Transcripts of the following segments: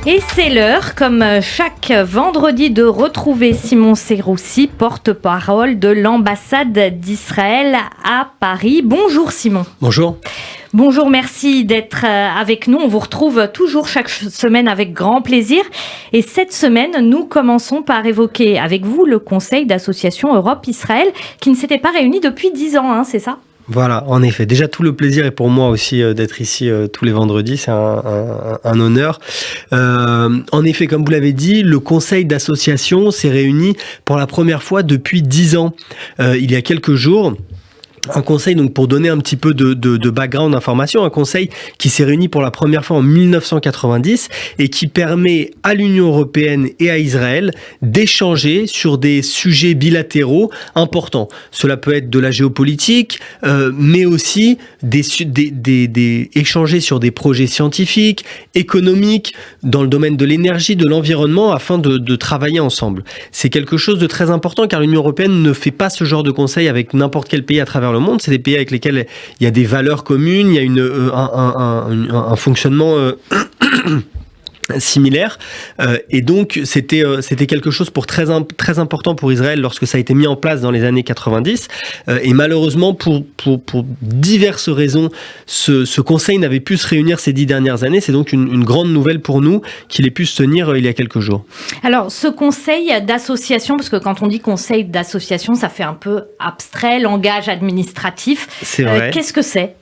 Et c'est l'heure, comme chaque vendredi, de retrouver Simon Serroussi, porte-parole de l'ambassade d'Israël à Paris. Bonjour Simon. Bonjour. Bonjour, merci d'être avec nous. On vous retrouve toujours chaque semaine avec grand plaisir. Et cette semaine, nous commençons par évoquer avec vous le Conseil d'association Europe-Israël qui ne s'était pas réuni depuis 10 ans, c'est ça ? Voilà, en effet. Déjà, tout le plaisir est pour moi aussi d'être ici tous les vendredis. C'est un honneur. En effet, comme vous l'avez dit, le Conseil d'association s'est réuni pour la première fois depuis 10 ans. Il y a quelques jours. Un conseil, donc pour donner un petit peu de background d'information, un conseil qui s'est réuni pour la première fois en 1990 et qui permet à l'Union européenne et à Israël d'échanger sur des sujets bilatéraux importants. Cela peut être de la géopolitique, mais aussi échanger sur des projets scientifiques, économiques, dans le domaine de l'énergie, de l'environnement, afin de travailler ensemble. C'est quelque chose de très important car l'Union européenne ne fait pas ce genre de conseil avec n'importe quel pays à travers le monde. C'est des pays avec lesquels il y a des valeurs communes, il y a un fonctionnement similaire, et donc c'était quelque chose pour très important pour Israël lorsque ça a été mis en place dans les années 90, et malheureusement pour diverses raisons ce conseil n'avait pu se réunir ces 10 dernières années. C'est donc une grande nouvelle pour nous qu'il ait pu se tenir il y a quelques jours. Alors ce conseil d'association, parce que quand on dit conseil d'association ça fait un peu abstrait, langage administratif, c'est vrai. Qu'est-ce que c'est ?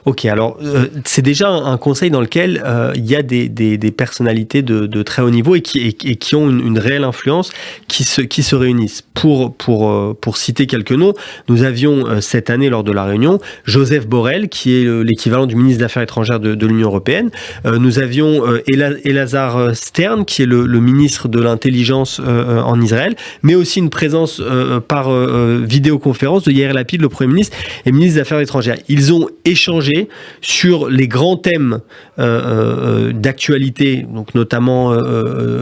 Ok, alors c'est déjà un conseil dans lequel il y a des personnalités de très haut niveau et qui ont une réelle influence qui se réunissent. Pour citer quelques noms, nous avions cette année lors de la réunion Joseph Borrell, qui est l'équivalent du ministre des Affaires étrangères de l'Union européenne. Nous avions Elazar Stern, qui est le ministre de l'intelligence en Israël, mais aussi une présence par vidéoconférence de Yair Lapid, le Premier ministre et ministre des Affaires étrangères. Ils ont échanger sur les grands thèmes d'actualité, donc notamment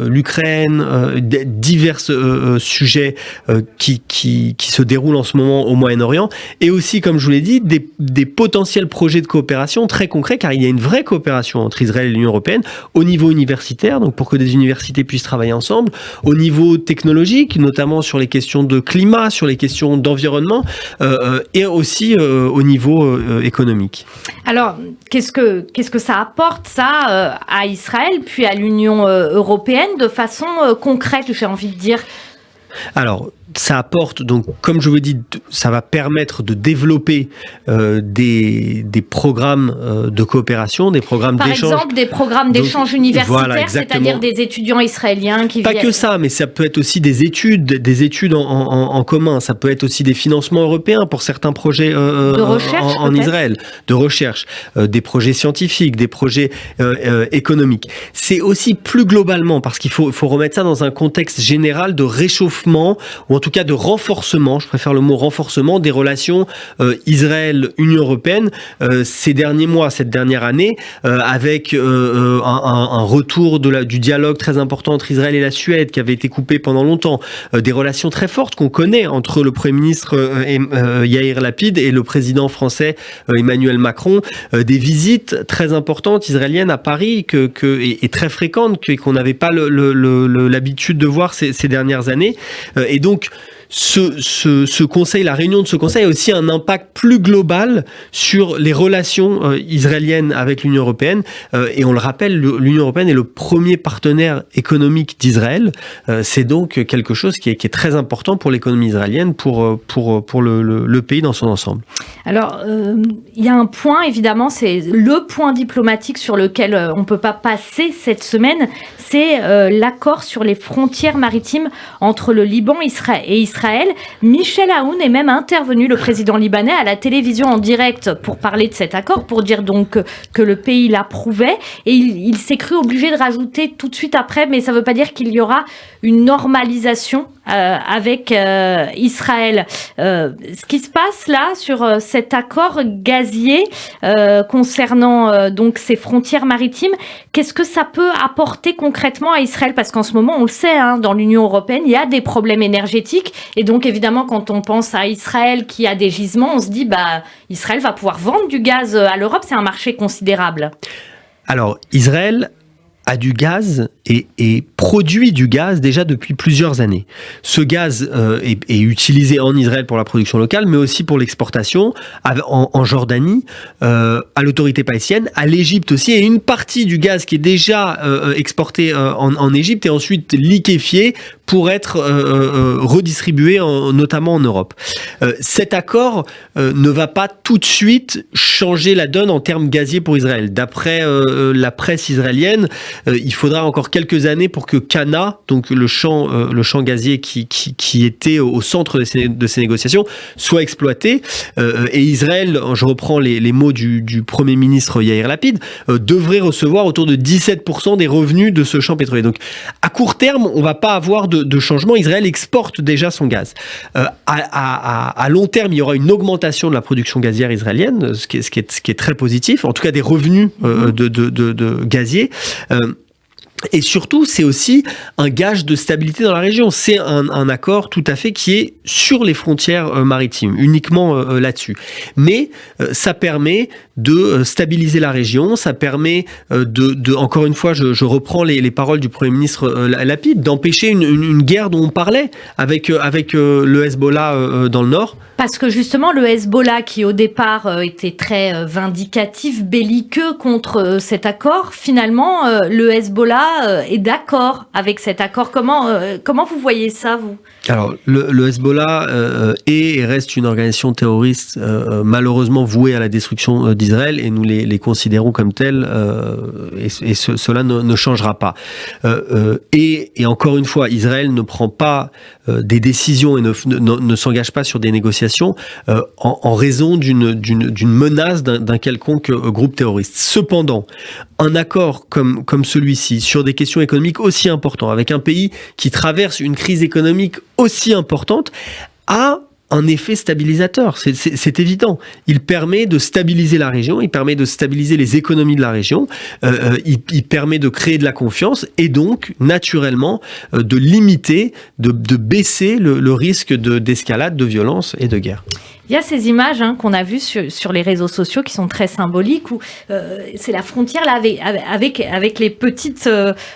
l'Ukraine, divers sujets qui se déroulent en ce moment au Moyen-Orient, et aussi, comme je vous l'ai dit, des potentiels projets de coopération très concrets, car il y a une vraie coopération entre Israël et l'Union européenne au niveau universitaire, donc pour que des universités puissent travailler ensemble, au niveau technologique, notamment sur les questions de climat, sur les questions d'environnement, et aussi au niveau économique. Alors, qu'est-ce que ça apporte, ça, à Israël, puis à l'Union européenne, de façon concrète, j'ai envie de dire ? Alors, ça apporte, donc, comme je vous dis, ça va permettre de développer des programmes de coopération, des programmes d'échange. Par exemple, des programmes d'échange universitaire, voilà, c'est-à-dire des étudiants israéliens qui Pas viennent... que ça, mais ça peut être aussi des études en commun. Ça peut être aussi des financements européens pour certains projets de recherche, en Israël, de recherche, des projets scientifiques, des projets économiques. C'est aussi plus globalement, parce qu'il faut remettre ça dans un contexte général de réchauffement, ou en tout cas de renforcement, je préfère le mot renforcement, des relations Israël-Union européenne ces derniers mois, cette dernière année, avec un retour du dialogue très important entre Israël et la Suède, qui avait été coupé pendant longtemps, des relations très fortes qu'on connaît entre le Premier ministre Yair Lapid et le président français Emmanuel Macron, des visites très importantes israéliennes à Paris et très fréquentes qu'on n'avait pas l'habitude de voir ces dernières années, et donc ce conseil, la réunion de ce conseil a aussi un impact plus global sur les relations israéliennes avec l'Union européenne, et on le rappelle, l'Union européenne est le premier partenaire économique d'Israël. C'est donc quelque chose qui est très important pour l'économie israélienne, pour le pays dans son ensemble. Alors, il y a un point, évidemment, c'est le point diplomatique sur lequel on ne peut pas passer cette semaine, c'est l'accord sur les frontières maritimes entre le Liban et Israël. Michel Aoun est même intervenu, le président libanais, à la télévision en direct pour parler de cet accord, pour dire donc que le pays l'approuvait, et il s'est cru obligé de rajouter tout de suite après, mais ça ne veut pas dire qu'il y aura une normalisation avec Israël. Ce qui se passe là sur cet accord gazier concernant donc ces frontières maritimes, qu'est-ce que ça peut apporter concrètement à Israël ? Parce qu'en ce moment, on le sait, dans l'Union européenne, il y a des problèmes énergétiques, et donc évidemment, quand on pense à Israël qui a des gisements, on se dit Israël va pouvoir vendre du gaz à l'Europe, c'est un marché considérable. Alors, Israël a du gaz et produit du gaz déjà depuis plusieurs années. Ce gaz est utilisé en Israël pour la production locale, mais aussi pour l'exportation en Jordanie, à l'autorité palestinienne, à l'Égypte aussi, et une partie du gaz qui est déjà exporté en Égypte est ensuite liquéfié pour être redistribué notamment en Europe. Cet accord ne va pas tout de suite changer la donne en termes gaziers pour Israël. D'après la presse israélienne, il faudra encore quelques années pour que Cana, donc le champ gazier qui était au centre de ces négociations, soit exploité. Et Israël, je reprends les mots du Premier ministre Yair Lapid, devrait recevoir autour de 17% des revenus de ce champ pétrolier. Donc à court terme, on ne va pas avoir de changement. Israël exporte déjà son gaz. À long terme, il y aura une augmentation de la production gazière israélienne, ce qui est très positif, en tout cas des revenus de gaziers. Et surtout, c'est aussi un gage de stabilité dans la région. C'est un accord tout à fait qui est sur les frontières maritimes, uniquement là-dessus. Mais ça permet de stabiliser la région, ça permet encore une fois, je reprends les paroles du Premier ministre Lapid, d'empêcher une guerre dont on parlait avec le Hezbollah dans le nord. Parce que justement, le Hezbollah, qui au départ était très vindicatif, belliqueux contre cet accord, finalement, le Hezbollah est d'accord avec cet accord. Comment vous voyez ça, vous ? Alors, le Hezbollah est et reste une organisation terroriste malheureusement vouée à la destruction d'Israël, et nous les considérons comme tels, et cela ne changera pas. Et encore une fois, Israël ne prend pas des décisions et ne s'engage pas sur des négociations en raison d'une menace d'un quelconque groupe terroriste. Cependant, un accord comme celui-ci, sur des questions économiques aussi importantes, avec un pays qui traverse une crise économique aussi importante, a un effet stabilisateur, c'est évident. Il permet de stabiliser la région, il permet de stabiliser les économies de la région, il permet de créer de la confiance et donc, naturellement, de limiter, de baisser le risque d'escalade, de violence et de guerre. Il y a ces images qu'on a vues sur les réseaux sociaux qui sont très symboliques, où c'est la frontière là avec les petites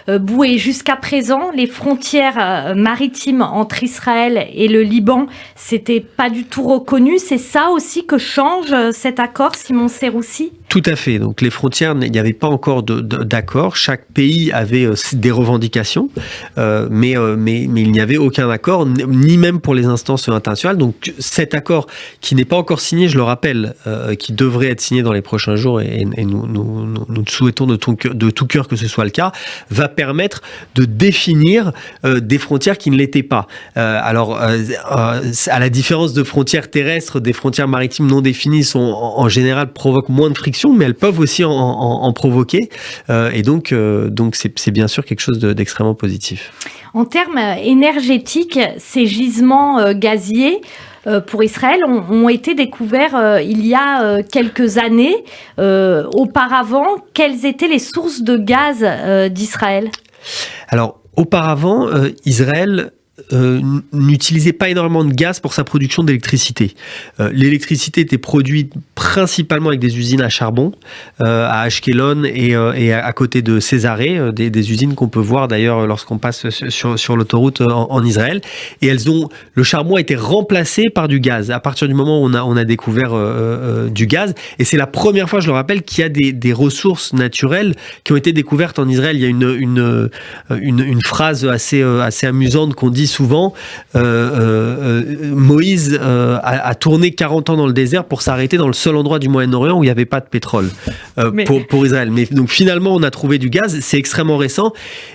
bouées. Jusqu'à présent, les frontières maritimes entre Israël et le Liban, c'était pas du tout reconnu. C'est ça aussi que change cet accord, Simon Seroussi ? Tout à fait. Donc les frontières, il n'y avait pas encore d'accord. Chaque pays avait des revendications, mais il n'y avait aucun accord, ni même pour les instances internationales. Donc cet accord, qui n'est pas encore signé, je le rappelle, qui devrait être signé dans les prochains jours, et nous souhaitons de tout cœur que ce soit le cas, va permettre de définir des frontières qui ne l'étaient pas. Alors, à la différence de frontières terrestres, des frontières maritimes non définies en général provoquent moins de friction, mais elles peuvent aussi en provoquer. Et donc c'est bien sûr quelque chose d'extrêmement positif. En termes énergétiques, ces gisements gaziers pour Israël ont été découverts il y a quelques années. Auparavant, quelles étaient les sources de gaz d'Israël ? Alors, auparavant, Israël n'utilisait pas énormément de gaz pour sa production d'électricité. L'électricité était produite principalement avec des usines à charbon, à Ashkelon et à côté de Césarée, des usines qu'on peut voir d'ailleurs lorsqu'on passe sur l'autoroute en Israël. Et le charbon a été remplacé par du gaz à partir du moment où on a découvert du gaz. Et c'est la première fois, je le rappelle, qu'il y a des ressources naturelles qui ont été découvertes en Israël. Il y a une phrase assez amusante qu'on dit souvent, Moïse a tourné 40 ans dans le désert pour s'arrêter dans le seul endroit du Moyen-Orient où il n'y avait pas de pétrole pour Israël. Mais donc finalement, on a trouvé du gaz, c'est extrêmement récent,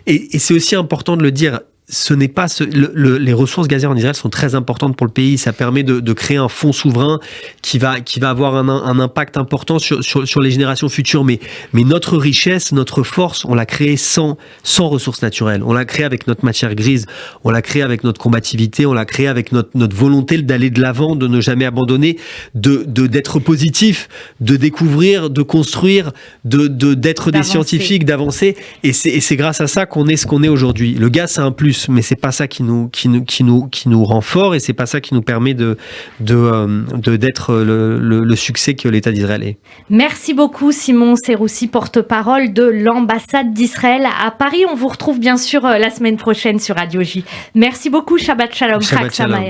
et c'est aussi important de le dire. Ce n'est pas les ressources gazières en Israël sont très importantes pour le pays. Ça permet de créer un fonds souverain qui va avoir un impact important sur les générations futures. Mais notre richesse, notre force, on l'a créée sans ressources naturelles. On l'a créée avec notre matière grise. On l'a créée avec notre combativité. On l'a créée avec notre volonté d'aller de l'avant, de ne jamais abandonner, d'être positif, de découvrir, de construire, d'être des scientifiques, d'avancer. Et c'est grâce à ça qu'on est ce qu'on est aujourd'hui. Le gaz, c'est un plus. plus, mais c'est pas ça qui nous rend fort, et c'est pas ça qui nous permet d'être le succès que l'État d'Israël est. Merci beaucoup Simon Seroussi, porte-parole de l'ambassade d'Israël à Paris. On vous retrouve bien sûr la semaine prochaine sur Radio J. Merci beaucoup, Shabbat Shalom. Shabbat Shalom.